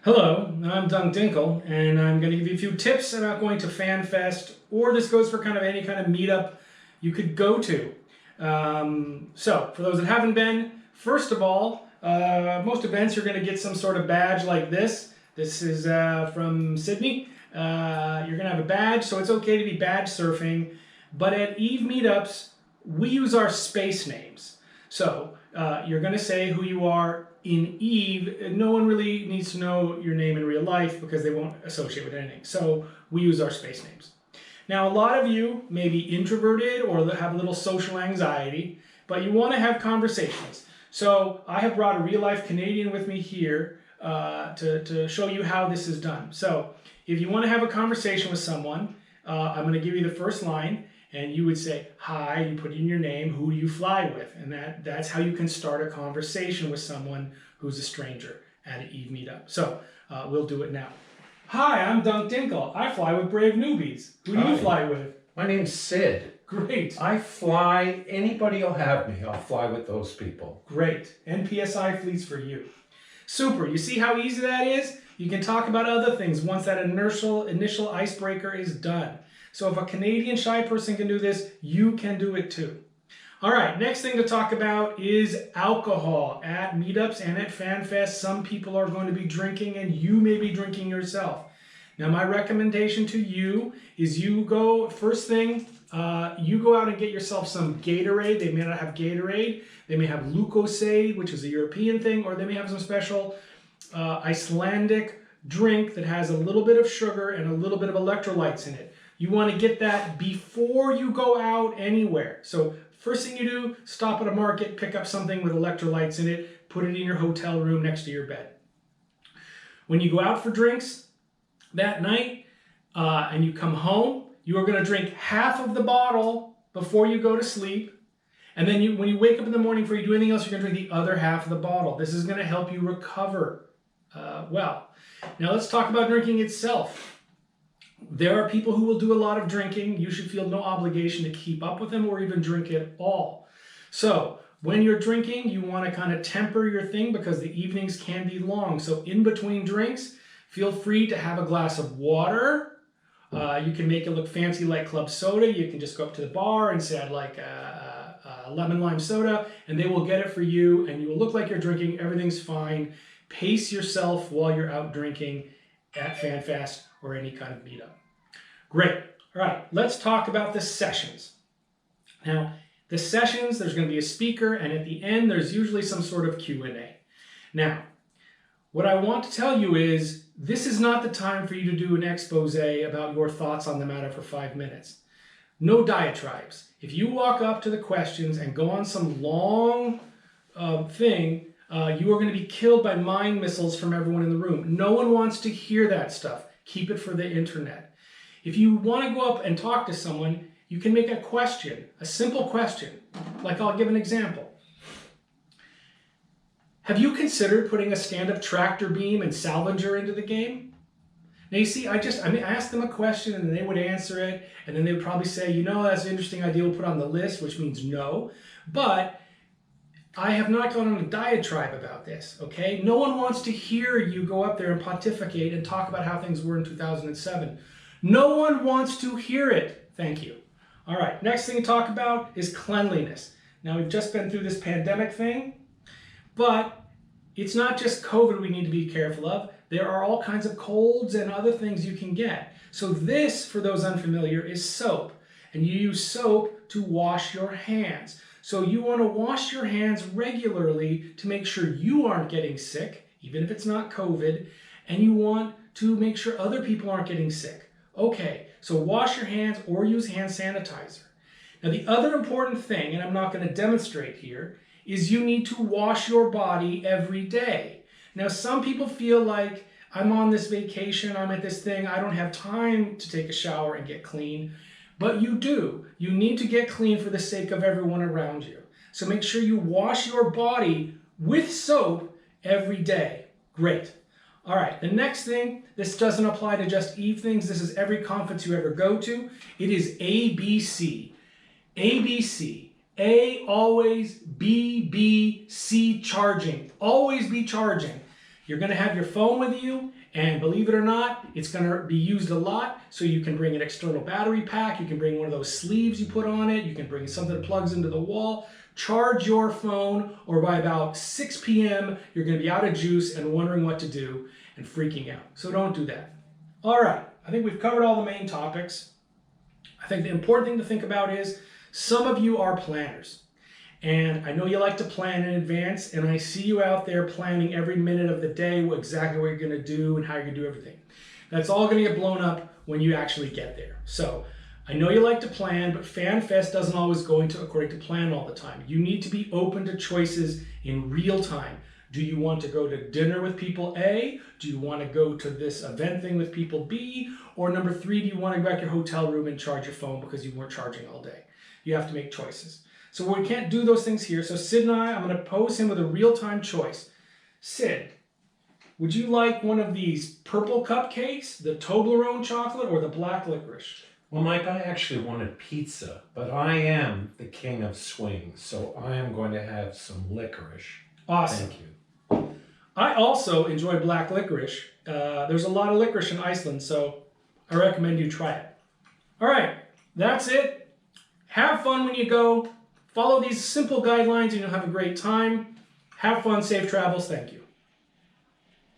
Hello, I'm Dunk Dinkle, and I'm going to give you a few tips about going to Fanfest, or this goes for kind of any kind of meetup you could go to. So, for those that haven't been, first of all, most events you're going to get some sort of badge like this. This is from Sydney. You're going to have a badge, so it's okay to be badge surfing. But at Eve Meetups, we use our space names. So, you're going to say who you are in Eve. No one really needs to know your name in real life because they won't associate with anything. So we use our space names. Now, a lot of you may be introverted or have a little social anxiety, but you want to have conversations. So I have brought a real-life Canadian with me here to show you how this is done. So if you want to have a conversation with someone, I'm going to give you the first line. And you would say, hi, you put in your name, who do you fly with? And that's how you can start a conversation with someone who's a stranger at an Eve meetup. So we'll do it now. Hi, I'm Dunk Dinkle. I fly with Brave Newbies. Who do you fly with? My name's Sid. Great. I fly, anybody will have me. I'll fly with those people. Great. NPSI fleets for you. Super. You see how easy that is? You can talk about other things once that initial icebreaker is done. So if a Canadian shy person can do this, you can do it too. All right, next thing to talk about is alcohol. At meetups and at Fanfest, some people are going to be drinking and you may be drinking yourself. Now my recommendation to you is you go, first thing, you go out and get yourself some Gatorade. They may not have Gatorade. They may have Lucozade, which is a European thing, or they may have some special Icelandic drink that has a little bit of sugar and a little bit of electrolytes in it. You want to get that before you go out anywhere. So first thing you do, stop at a market, pick up something with electrolytes in it, put it in your hotel room next to your bed. When you go out for drinks that night and you come home, you are going to drink half of the bottle before you go to sleep. And then when you wake up in the morning before you do anything else, you're going to drink the other half of the bottle. This is going to help you recover well. Now let's talk about drinking itself. There are people who will do a lot of drinking. You should feel no obligation to keep up with them or even drink at all. So when you're drinking, you want to kind of temper your thing because the evenings can be long. So in between drinks, feel free to have a glass of water. You can make it look fancy like club soda. You can just go up to the bar and say, I'd like a lemon lime soda, and they will get it for you, and you will look like you're drinking. Everything's fine. Pace yourself while you're out drinking at Fanfest or any kind of meetup. Great. All right, let's talk about the sessions. Now, the sessions, there's going to be a speaker, and at the end, there's usually some sort of Q&A. Now, what I want to tell you is this is not the time for you to do an expose about your thoughts on the matter for 5 minutes. No diatribes. If you walk up to the questions and go on some long thing, you are going to be killed by mind missiles from everyone in the room. No one wants to hear that stuff. Keep it for the internet. If you want to go up and talk to someone, you can make a question, a simple question. Like I'll give an example. Have you considered putting a stand-up tractor beam and salvager into the game? Now you see, I asked them a question and they would answer it, and then they would probably say, you know, that's an interesting idea, we'll put on the list, which means no. But I have not gone on a diatribe about this, okay? No one wants to hear you go up there and pontificate and talk about how things were in 2007. No one wants to hear it. Thank you. All right, next thing to talk about is cleanliness. Now, we've just been through this pandemic thing, but it's not just COVID we need to be careful of. There are all kinds of colds and other things you can get. So this, for those unfamiliar, is soap. And you use soap to wash your hands. So you want to wash your hands regularly to make sure you aren't getting sick, even if it's not COVID, and you want to make sure other people aren't getting sick. Okay, so wash your hands or use hand sanitizer. Now the other important thing, and I'm not going to demonstrate here, is you need to wash your body every day. Now some people feel like, I'm on this vacation, I'm at this thing, I don't have time to take a shower and get clean. But you do. You need to get clean for the sake of everyone around you. So make sure you wash your body with soap every day. Great. All right, the next thing, this doesn't apply to just Eve things. This is every conference you ever go to. It is ABC. ABC. A, always, B, C, charging. Always be charging. You're going to have your phone with you, and believe it or not, it's going to be used a lot, so you can bring an external battery pack, you can bring one of those sleeves you put on it, you can bring something that plugs into the wall, charge your phone, or by about 6 p.m., you're going to be out of juice and wondering what to do and freaking out. So don't do that. All right, I think we've covered all the main topics. I think the important thing to think about is some of you are planners. And I know you like to plan in advance, and I see you out there planning every minute of the day, exactly what you're going to do and how you're going to do everything. That's all going to get blown up when you actually get there. So I know you like to plan, but Fanfest doesn't always go according to plan all the time. You need to be open to choices in real time. Do you want to go to dinner with people A? Do you want to go to this event thing with people B? Or number 3, do you want to go back to your hotel room and charge your phone because you weren't charging all day? You have to make choices. So we can't do those things here. So Sid and I'm going to pose him with a real-time choice. Sid, would you like one of these purple cupcakes, the Toblerone chocolate, or the black licorice? Well, Mike, I actually wanted pizza, but I am the king of swings, so I am going to have some licorice. Awesome. Thank you. I also enjoy black licorice. There's a lot of licorice in Iceland, so I recommend you try it. All right, that's it. Have fun when you go. Follow these simple guidelines and you'll have a great time. Have fun, safe travels. Thank you.